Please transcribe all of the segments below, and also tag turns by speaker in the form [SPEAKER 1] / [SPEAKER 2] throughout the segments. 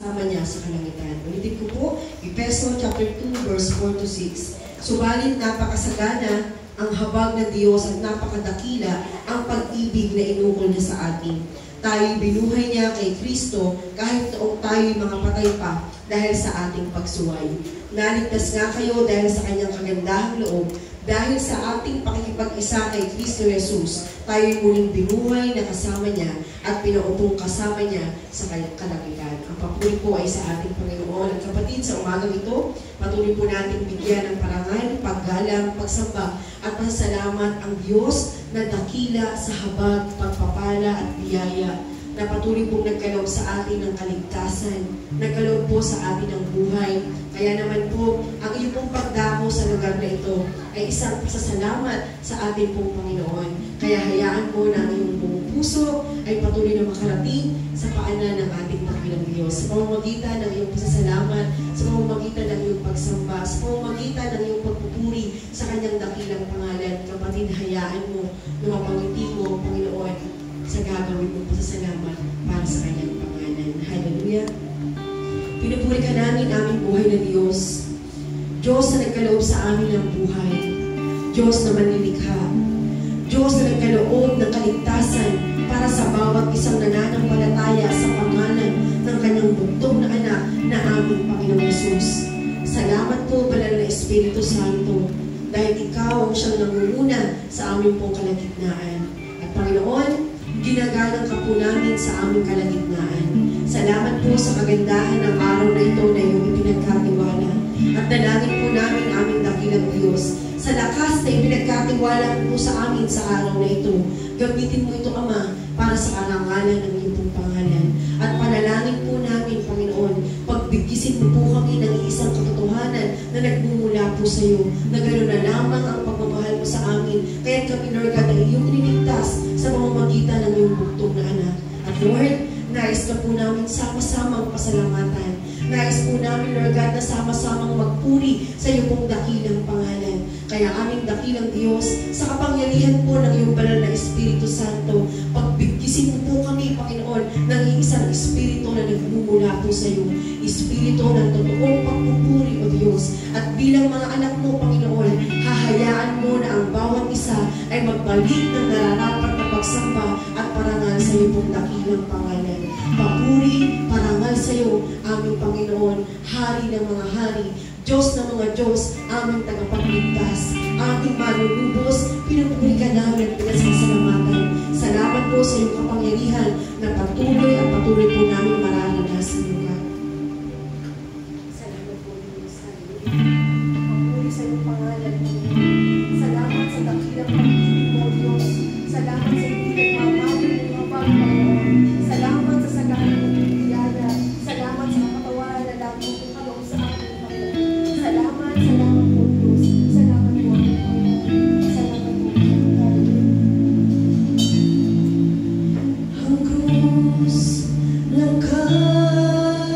[SPEAKER 1] kasama niya sa kalangitan. Ulitin ko po, Efeso chapter 2, verse 4 to 6. Subalit napakasagana ang habag ng Diyos at napakadakila ang pag-ibig na inukol niya sa atin. Tayo'y binuhay niya kay Kristo kahit noong tayo'y mga patay pa dahil sa ating pagsuway. Naligtas nga kayo dahil sa kanyang kagandahang loob. Dahil sa ating pakikipag-isa kay Kristo Jesus, tayo'y muling binuhay na kasama niya at pinaupong kasama niya sa kalangitan. Ang papuri po ay sa ating Panginoon. At kapatid, sa umagang ito, patuloy po natin bigyan ng parangal, paggalang, pagsamba at pasalamat ang Diyos na dakila sa habag, pagpapala at biyaya na patuloy pong nagkaloob sa atin ng kaligtasan, nagkaloob po sa atin ng buhay. Kaya naman po, ang iyong pong pagdamo sa lugar na ito ay isang pasasalamat sa ating pong Panginoon. Kaya hayaan mo na ang iyong buong puso ay patuloy na makarating sa paanan ng ating dakilang Diyos. Sa pamamagitan ng iyong pasasalamat, sa pamamagitan ng iyong pagsamba, sa pamamagitan ng iyong pagpupuri sa kanyang dakilang pangalan. Kapatid, hayaan mo na mapangiti mo, Panginoon, sa gagawin mong pasasalamat para sa kanyang pangalan. Hallelujah! Pinupuri ka namin aming buhay na Diyos. Diyos na nagkaloob sa amin ng buhay. Diyos na manlilikha. Diyos na nagkaloob ng kaligtasan para sa bawat isang nananampalataya sa pangalan ng kanyang bugtong na anak na aming Panginoong Yesus. Salamat po, Banal na Espiritu Santo, dahil ikaw ang siyang nangunguna sa aming pong kalagitnaan. At Panginoon, ginagalang ka po namin sa aming kalagitnaan. Salamat po sa kagandahan ng araw na ito na iyong ipinagkatiwala. At dalangin po namin aming dakilang Diyos. Sa lakas na ipinagkatiwala po sa amin sa araw na ito, gamitin mo ito, Ama, para sa karangalan ng iyong pong pangalan. At panalangin po namin, Panginoon, pagbigkisin mo po kami ng isang katotohanan na nagmumula po sa iyo, na gano'n na lamang ang pagmamahal mo sa amin. Kaya kami, Lord God, ay iyong iniligtas sa pamamagitan ng iyong bugtong na anak. At Lord, nais ka po namin sama-samang pasalamatan. Nais po namin, Lord God, na sama-samang magpuri sa iyo pong dakilang pangalan. Kaya aming dakilang Diyos, sa kapangyarihan po ng iyong banal na Espiritu Santo, pagbigkisin mo po kami, Panginoon, ng isang Espiritu na nagmumula po sa iyo. Espiritu ng totoong pagpupuri, O Diyos. At bilang mga anak mo, Panginoon, hahayaan mo na ang bawat isa ay magbalik ng nararapat na pagsamba at parangal sa iyo pong dakilang pangalan. Papuri, parangal sa iyo, aming Panginoon, Hari ng mga hari, Diyos ng mga Diyos, aming tagapagligtas, aming manunubos, pinupuri ka namin at pinasasalamatan. Salamat po sa iyong kapangyarihan na patuloy at patuloy po namin mararanasan lugar. Salamat po, Diyos. Papuri sa iyong pangalan. Salamat sa dakilang pag-ibig mo, Diyos. Salamat sa iyong pinagmamahal ng mga Panginoon. Salamat sa sagana ng biyaya. Salamat sa kapatawaran na lagi mo kaloob sa amin. Salamat po, Diyos. Salamat po, salamat po. Ang krus ng Kalbaryo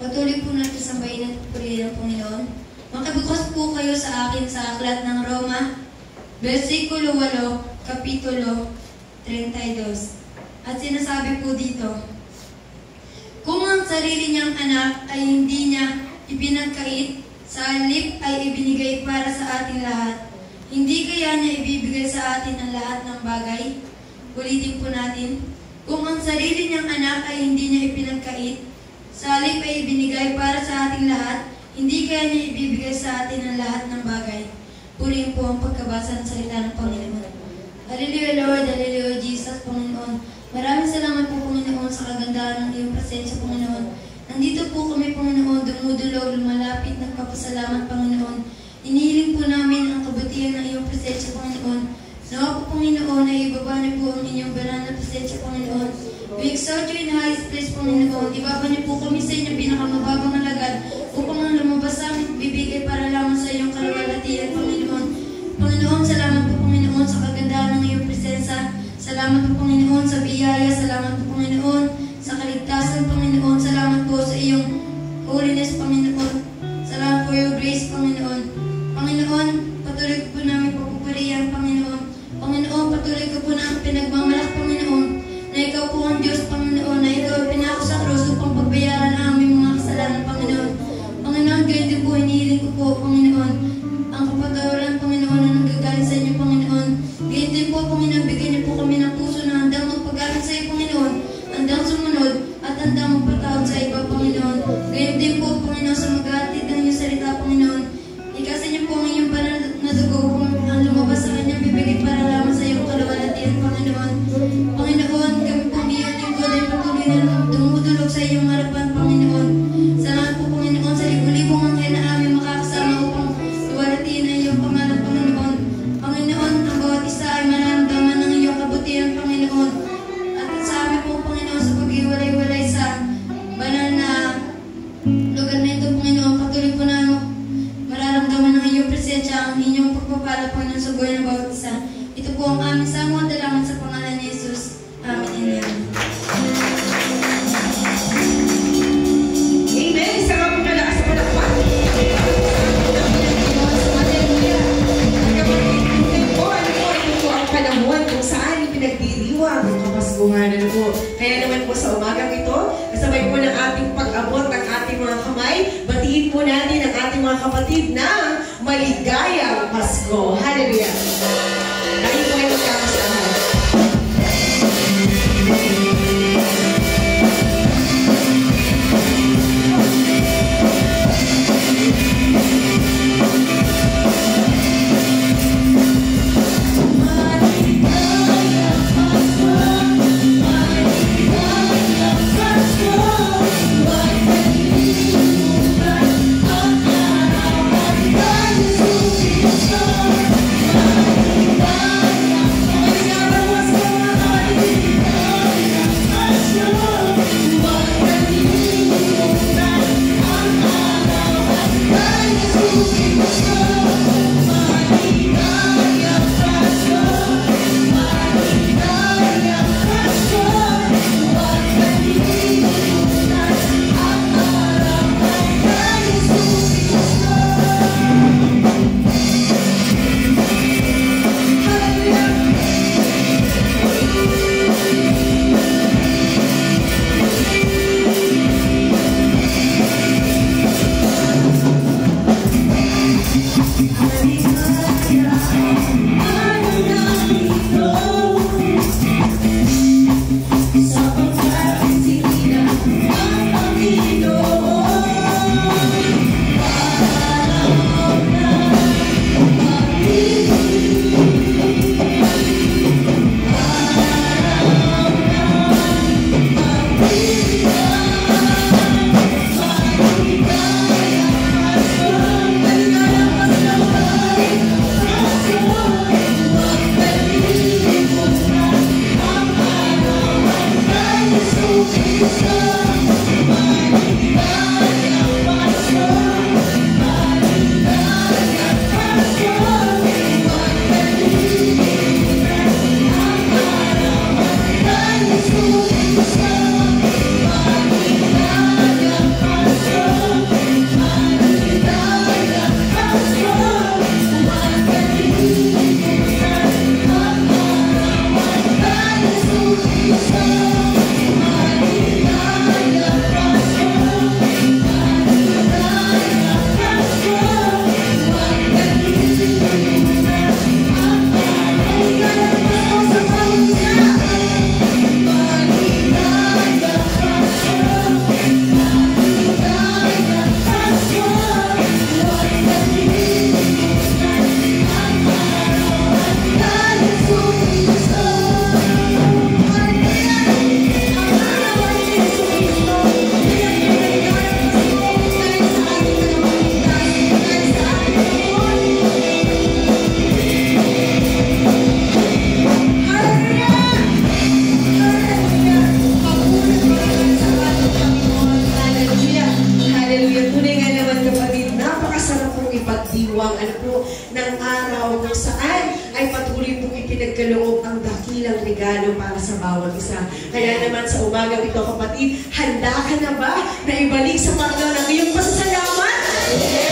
[SPEAKER 2] Patuloy po natin sambahin at purihin ang Panginoon. Makibukas po kayo sa akin sa aklat ng Roma, versikulo 8, kapitulo 32. At sinasabi po dito, kung ang sarili niyang anak ay hindi niya ipinagkait, sa halip ay ibinigay para sa ating lahat, hindi kaya niya ibibigay sa atin ang lahat ng bagay? Ulitin po natin, kung ang sarili niyang anak ay hindi niya ipinagkait, sa halip ay ibinigay para sa ating lahat, hindi kaya niya ibibigay sa atin ang lahat ng bagay. Purihin po ang pagkabasa ng salita ng Panginoon. Hallelujah Lord, Hallelujah Jesus, Panginoon. Maraming salamat po, Panginoon, sa kagandahan ng iyong presensya, Panginoon. Nandito po kami, Panginoon, dumudulog, lumalapit, nagpapasalamat, Panginoon. Inihiling po namin ang kabutihan ng iyong presensya, Panginoon. Nawa po, Panginoon, na ibaba niyo po ang inyong banal na presensya, Panginoon. We exalt you in the highest place, Panginoon. Ibaba niyo po kami sa inyong pinakamababang alagad upang ang lumabas sa aming bibigay para lamang sa iyong kalawalatian, Panginoon. Panginoon, salamat po, Panginoon, sa kagandahan ng iyong presensya. Salamat po, Panginoon, sa biyaya. Salamat po, Panginoon, sa kaligtasan, Panginoon. Salamat po sa iyong holiness, Panginoon. Salamat po your grace, Panginoon. Panginoon, patuloy ko po namin papupurihan, Panginoon. Panginoon, patuloy ko po namin pinagmamalak, Panginoon, na ikaw po ang Diyos, Panginoon, na ikaw ay pinako sa krus upang pagbayaran ang aming mga kasalanan, Panginoon. Panginoon, ganyan din po, inihiling ko po, Panginoon, ang kapatawaran, Panginoon, na nanggagaling sa inyo, Panginoon. Ganyan din po, Panginoon, bigyan niyo po kami ng puso na handang magpagaling sa iyo, Panginoon, handang sumunod, at handang magpatawad sa iba, Panginoon. Ganyan din po, Panginoon, sa mag-aatid ng iyong salita, Panginoon. Ikasin niyo po ang iyong banal na dugo kung ang lumabas sa kanyang bibigay para lamang sa iyong kalawalatian, Panginoon. Panginoon, kami po iyong lingkod ay patuloy na dumudulog sa iyong harapan, Panginoon. Salamat po, Panginoon, sa libo-libong anghel na aming makakasama upang luwalhatiin ang iyong pangalan, Panginoon. Panginoon, ang bawat isa ay mararamdaman ng iyong kabutihan, Panginoon. At sa amin po, Panginoon, sa pag-iwalay-walay sa banal na lugar na ito, Panginoon, patuloy po na mararamdaman ng iyong presensya ang inyong pagpapala, Panginoon, sa buhay ng bawat isa. Ito po ang aming samot, dalaman sa pangalan ni Jesus. Amen and amen.
[SPEAKER 1] Amen. Isa nga po malakas sa palakpak. Ito po ang panahon kung saan pinagdiriwang ang kapaskuhanan po. Kaya naman po sa umagang ito, kasabay po ng ating pag-abot ng ating mga kamay, batiin po natin ang ating mga kapatid ng maligayang Pasko. Hallelujah! Tayo po ay magkakasama.
[SPEAKER 3] Bye.
[SPEAKER 1] Hallelujah. Tunay nga naman kapatid, napakasarap pong ipagdiwang ng araw kung saan ay patuloy pong ipinagkaloob ang dakilang regalo para sa bawat isa. Kaya naman sa umaga ito kapatid, handa ka na ba na ibalik sa Panginoon ang iyong pasasalamat?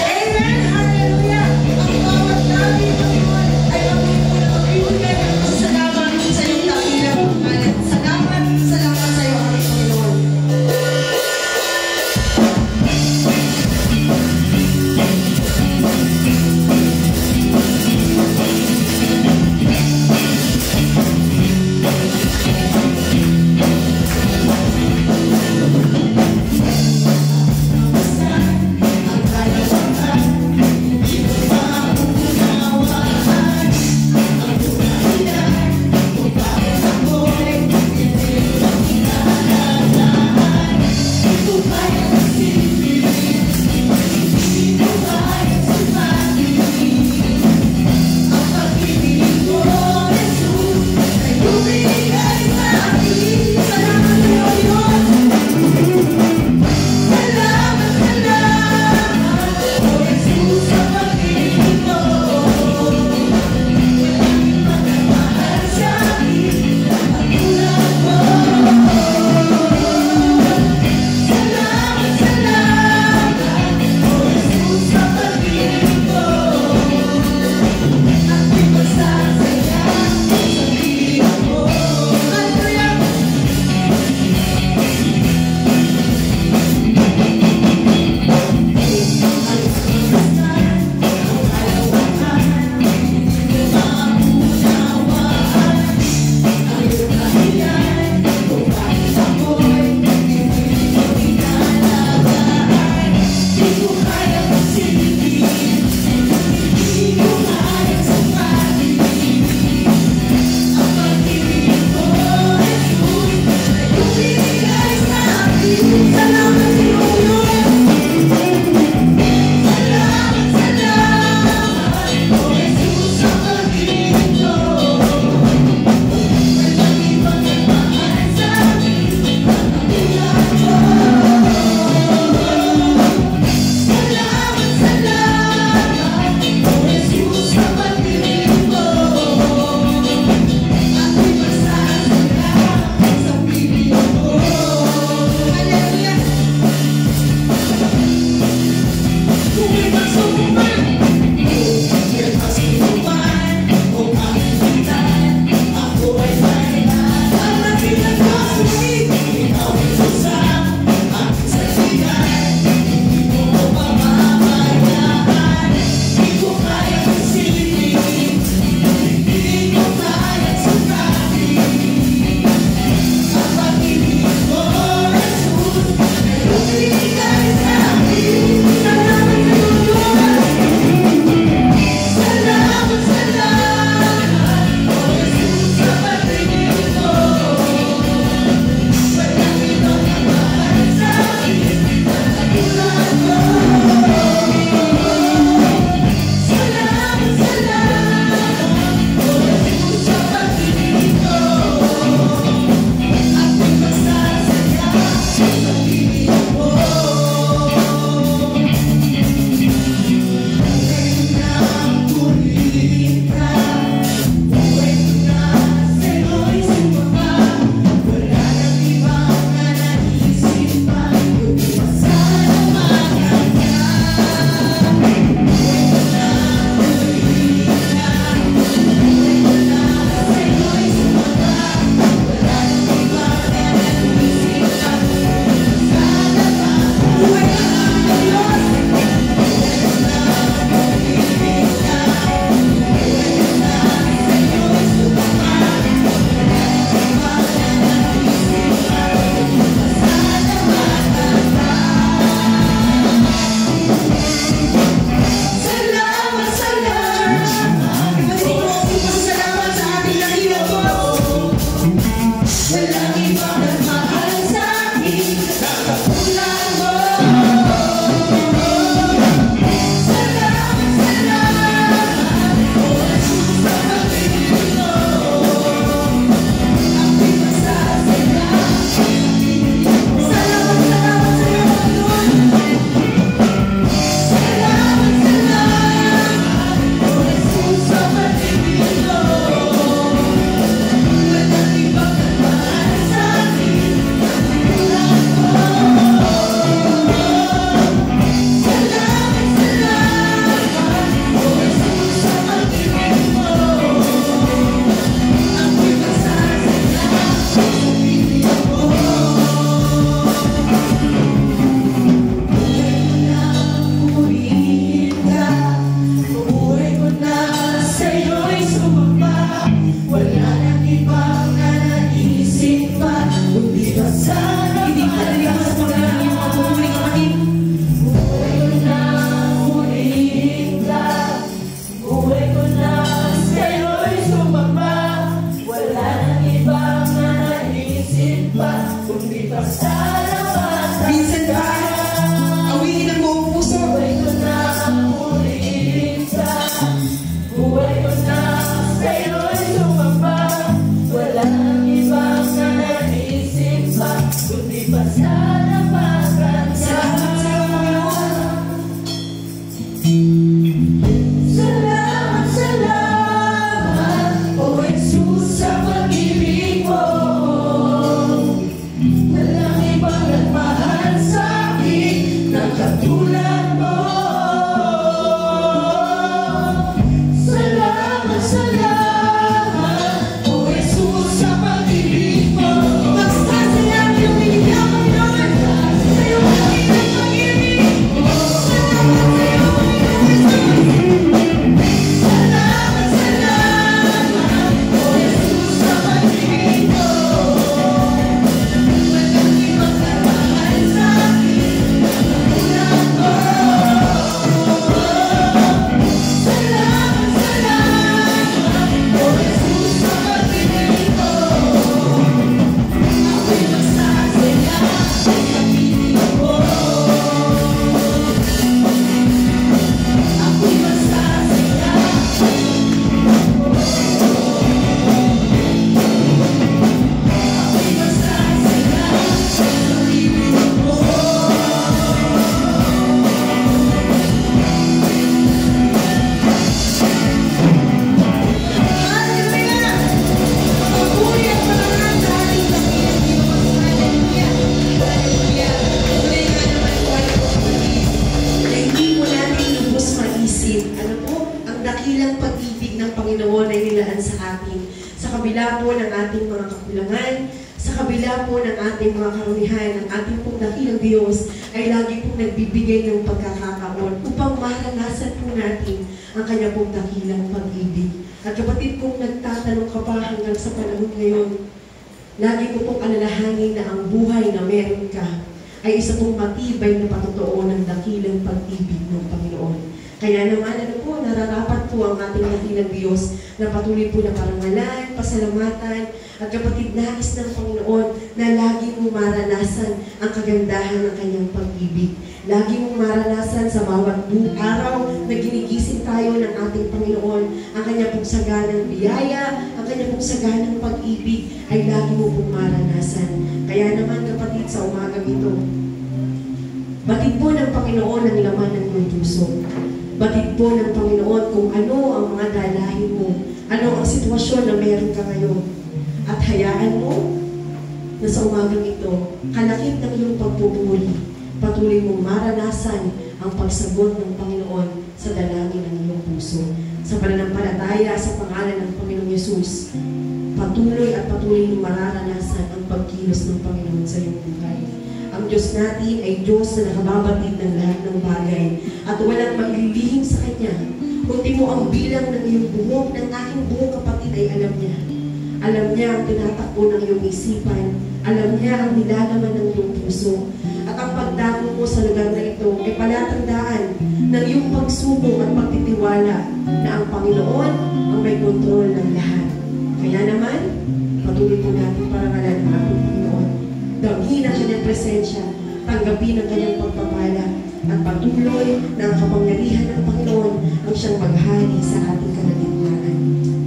[SPEAKER 1] Amen! Hallelujah! Ang bawat namin, Panginoon, ay patuloy po na magbibigay ng pasasalamat sa iyong dakilang pangalan. Salamat sa iyo, aming Panginoon.
[SPEAKER 3] katulad mo. Salamat, salamat, O Jesus, sa pag-ibig mo. Magsasayang yung binigyan mo noon sa iyong dakilang pag-ibig mo. Salamat sa iyo, Panginoon Jesus. Salamat, salamat, O Jesus, sa pag-ibig mo. Walang ibang nagmamahal sa akin katulad mo. Salamat, salamat, O Jesus, sa pag-ibig mo. Ako'y magsasaya sa piling mo. Ako'y magsasaya sa piling mo. Ako'y magsasaya sa piling mo. Hallelujah! Papuri at parangal sa ating dakilang Diyos. Hallelujah! Hallelujah! Tuloy nga naman po ay kapatid.
[SPEAKER 1] Na hindi po natin lubos maisip, ano po, ang dakilang pag-ibig ng Panginoon ay nilaan sa atin. Sa kabila po ng ating mga kakulangan, sa kabila po ng ating mga karumihan, ang ating pong dakilang Diyos ay lagi pong nagbibigay ng pagkakataon upang maranasan po natin ang kanya pong dakilang pag-ibig. At kapatid, kung nagtatanong ka pa hanggang sa panahon ngayon, lagi ko pong alalahanin na ang buhay na meron ka ay isa pong matibay na patotoo ng dakilang pag-ibig ng Panginoon. Kaya naman, ano po, nararapat po ang ating dakilang Diyos na patuloy po na parangalan, pasalamatan, at kapatid, nais ng Panginoon na lagi mong maranasan ang kagandahan ng kanyang pag-ibig. Lagi mong maranasan sa bawat araw na ginigising tayo ng ating Panginoon, ang kanyang pong saganang biyaya, ang kanyang pong saganang pag-ibig ay lagi mo pong maranasan. Kaya naman kapatid, sa umagang ito, batid po ng Panginoon ang laman ng iyong puso. Batid po ng Panginoon kung ano ang mga dalahin mo, ano ang sitwasyon na meron ka ngayon. At hayaan mo na sa umagang ito, kalakip ng iyong pagpupuri, patuloy mong maranasan ang pagsagot ng Panginoon sa dalangin ng iyong puso. Sa pananampalataya sa pangalan ng Panginoong Yesus, patuloy at patuloy mong mararanasan ang pagkilos ng Panginoon sa iyong buhay. Ang Diyos natin ay Diyos na nakababatid ng lahat ng bagay at walang maglilihim sa Kanya. Kundi mo ang bilang ng iyong buhok, ng aking buhok kapatid ay alam niya. Alam niya ang tinatakbo ng iyong isipan. Alam niya ang nilalaman ng iyong puso. At ang pagdako mo sa lugar na ito ay palatandaan ng iyong pagsubok at pagtitiwala na ang Panginoon ang may kontrol ng lahat. Kaya naman, patuloy po natin parangalan ang ating Panginoon. Damhin ang kanyang presensya, tanggapin ang kanyang pagpapala, at patuloy na ang kapangyarihan ng Panginoon ang siyang maghari sa ating kalagitnaan.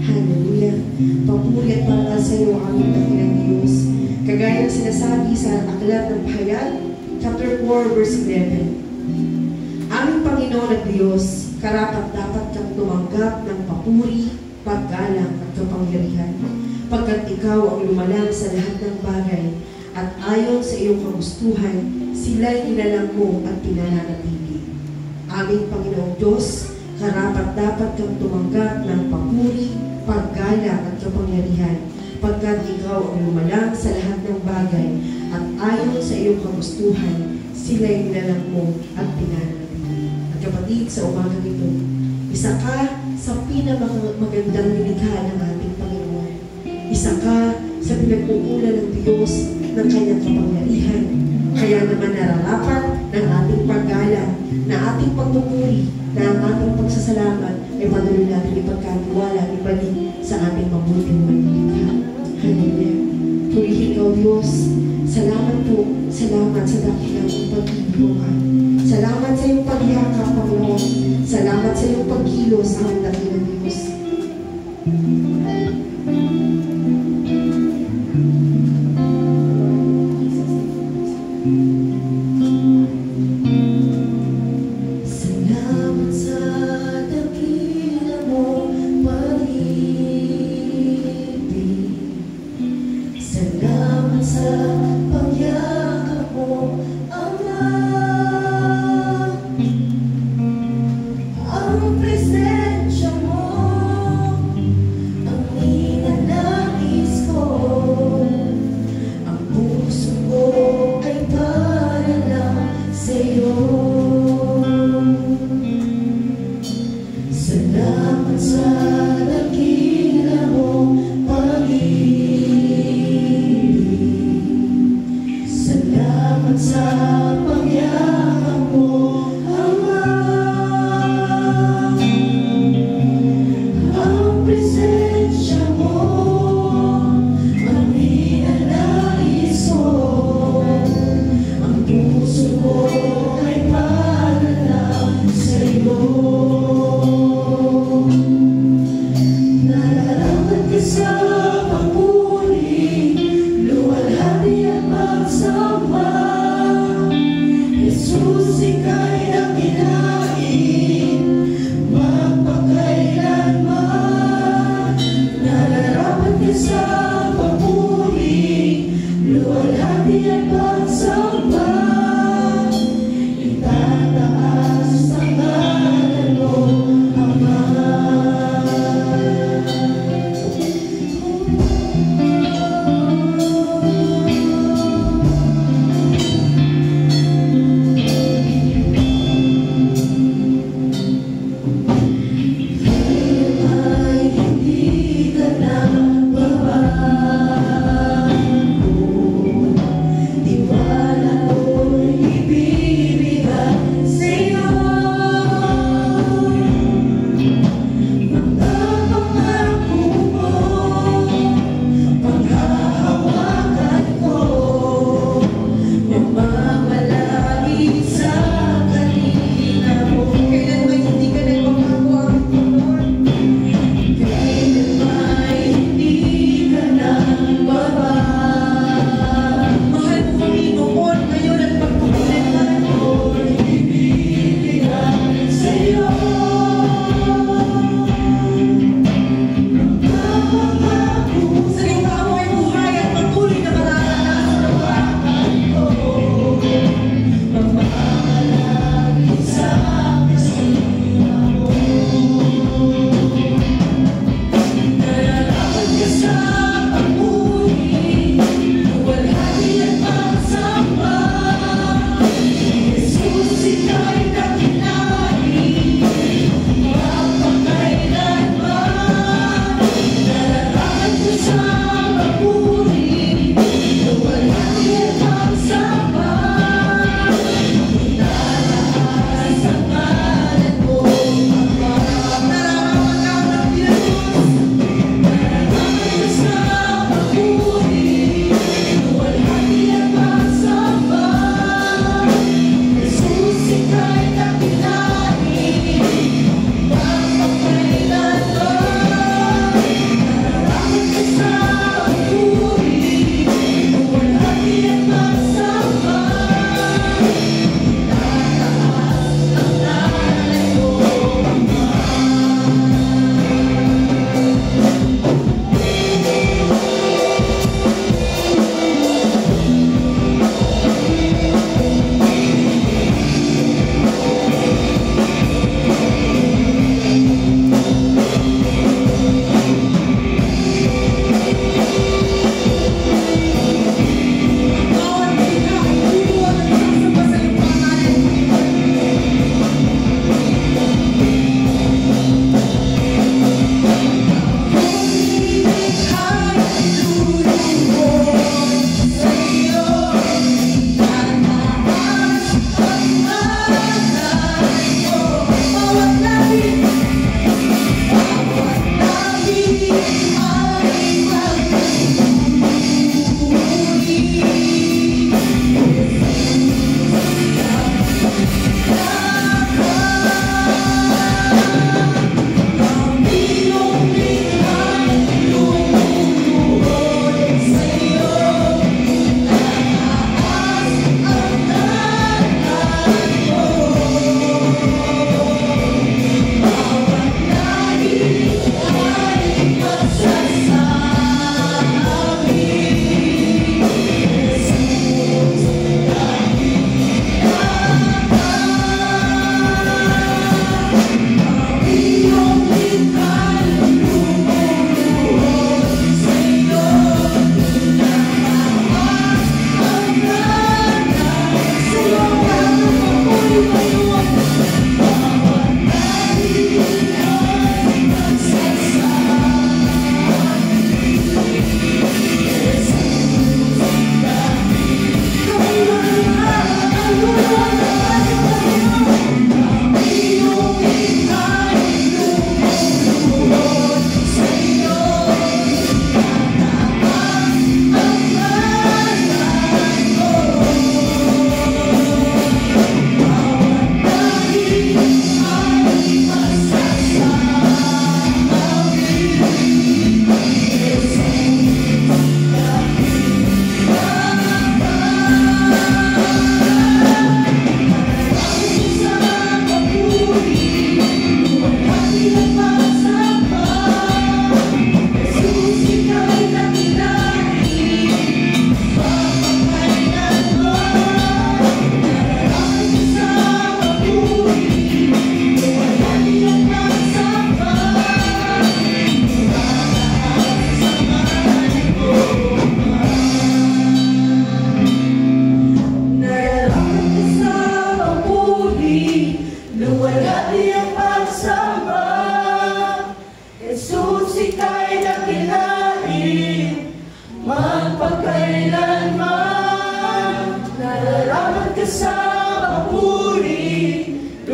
[SPEAKER 1] Hallelujah! Papuri at parangal sa iyo ang aming dakilang Diyos. Kagaya ng sinasabi sa Aklat ng Pahayag, chapter 4, verse 11. Aming Panginoon at Diyos, karapat-dapat kang tumanggap ng papuri, paggalang at kapangyarihan, pagkat ikaw ang lumalang sa lahat ng bagay, at ayon sa iyong kagustuhan, sila'y nilalang mo at pinananatili. Aming Panginoong Diyos, karapat-dapat kang tumanggap ng papuri, paggalang at kapangyarihan, pagkat ikaw ang lumalang sa lahat ng bagay, at ayon sa iyong kagustuhan, sila'y nilalang mo at pinananatili. At kapatid, sa umagang ito, isa ka sa pinakamagandang nilikha ng ating Panginoon. Isa ka sa pinagkukulan ng Diyos ng kanyang kapangyarihan. Kaya naman nararapat ng ating paggalang, na ating pagpupuri, na ang ating pagsasalamat ay patuloy natin ipagkatiwala at ibalik sa ating mabuting nilikha. Hallelujah. Purihin ikaw, Diyos. Salamat po. Salamat sa dakilang pag-ibig mo. Salamat sa iyong pagyakap, Panginoon. Salamat sa iyong pagkilos ng dakilang Diyos. Salamat sa dakila mo pag-ibig. Salamat sa pagyakap mo, Ama.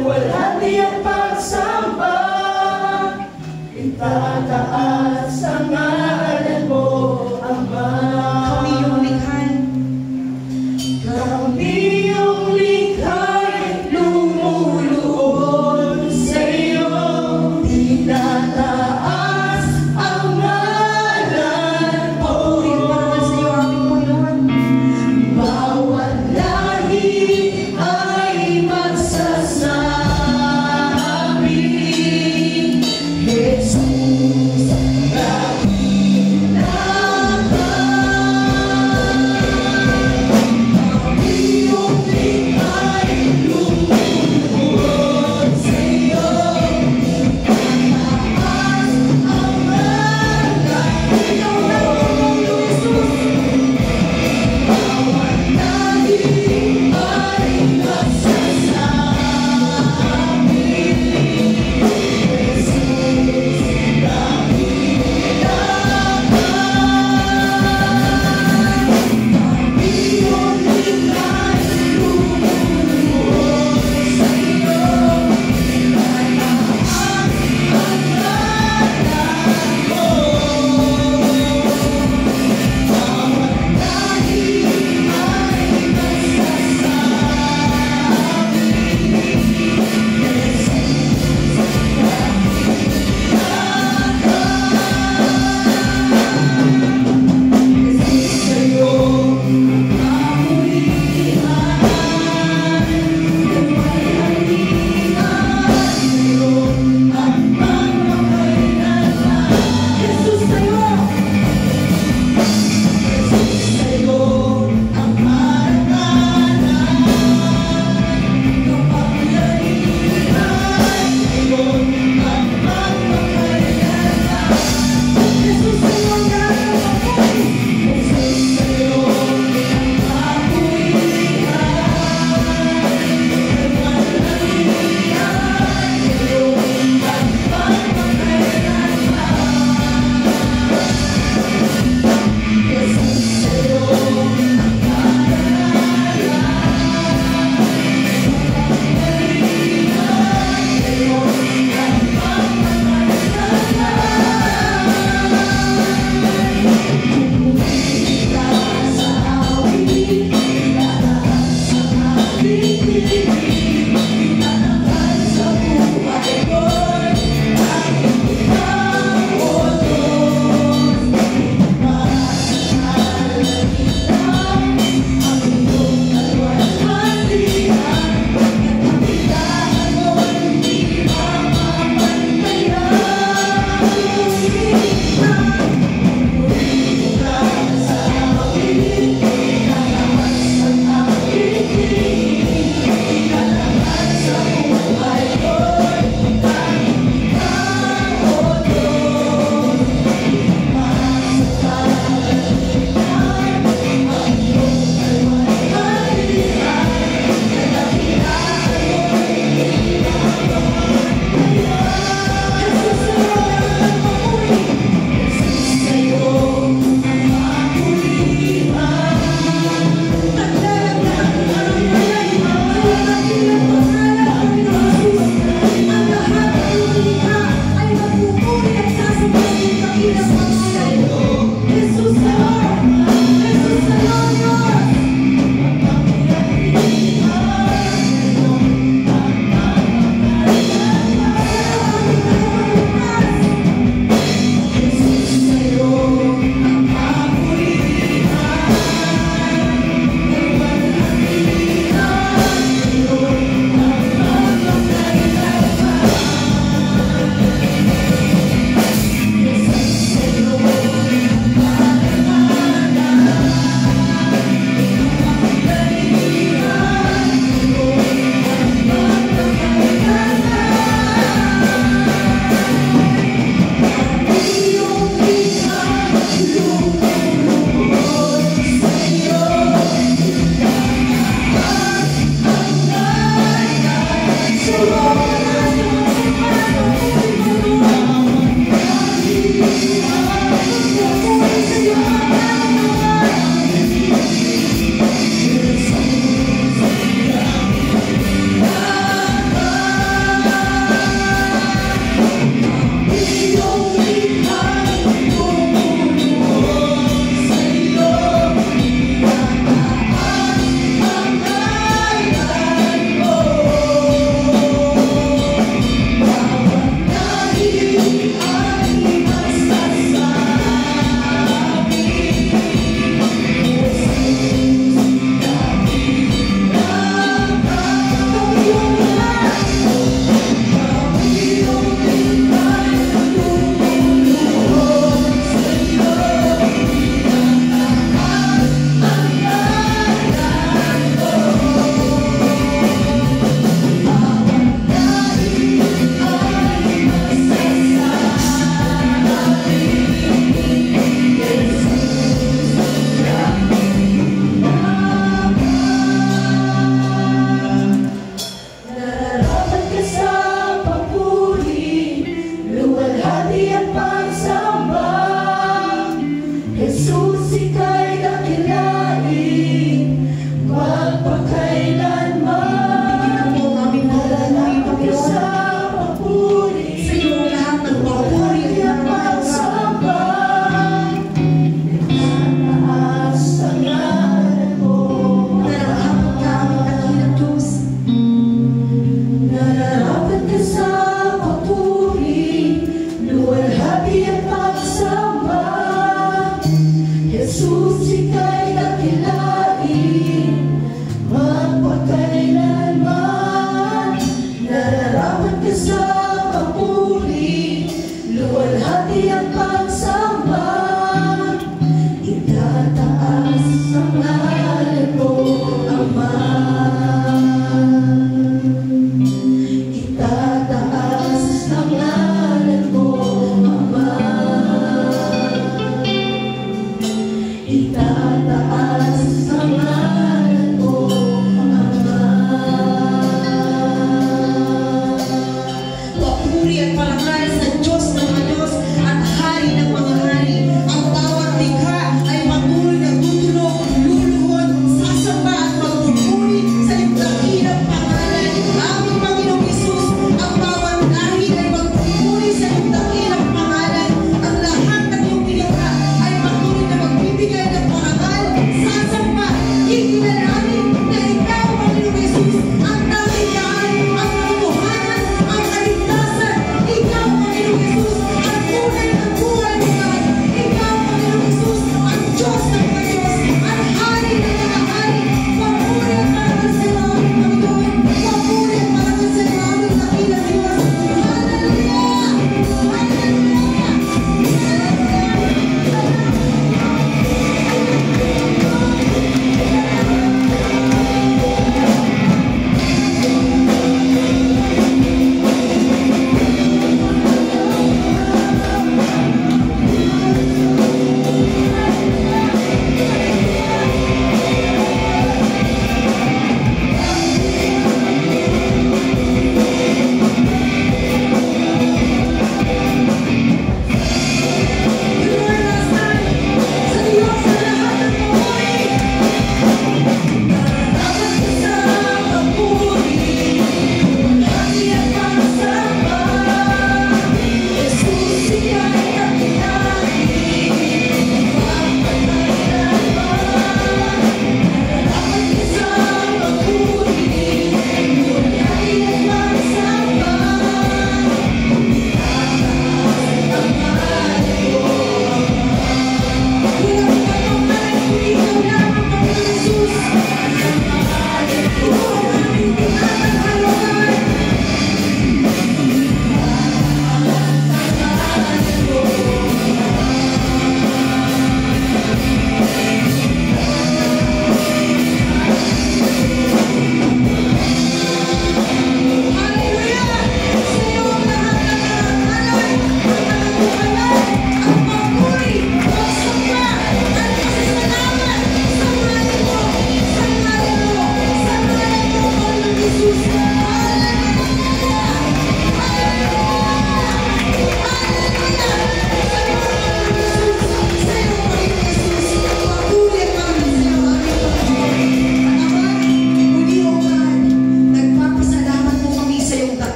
[SPEAKER 3] Maluwalhati ang pagsamba, itataas ang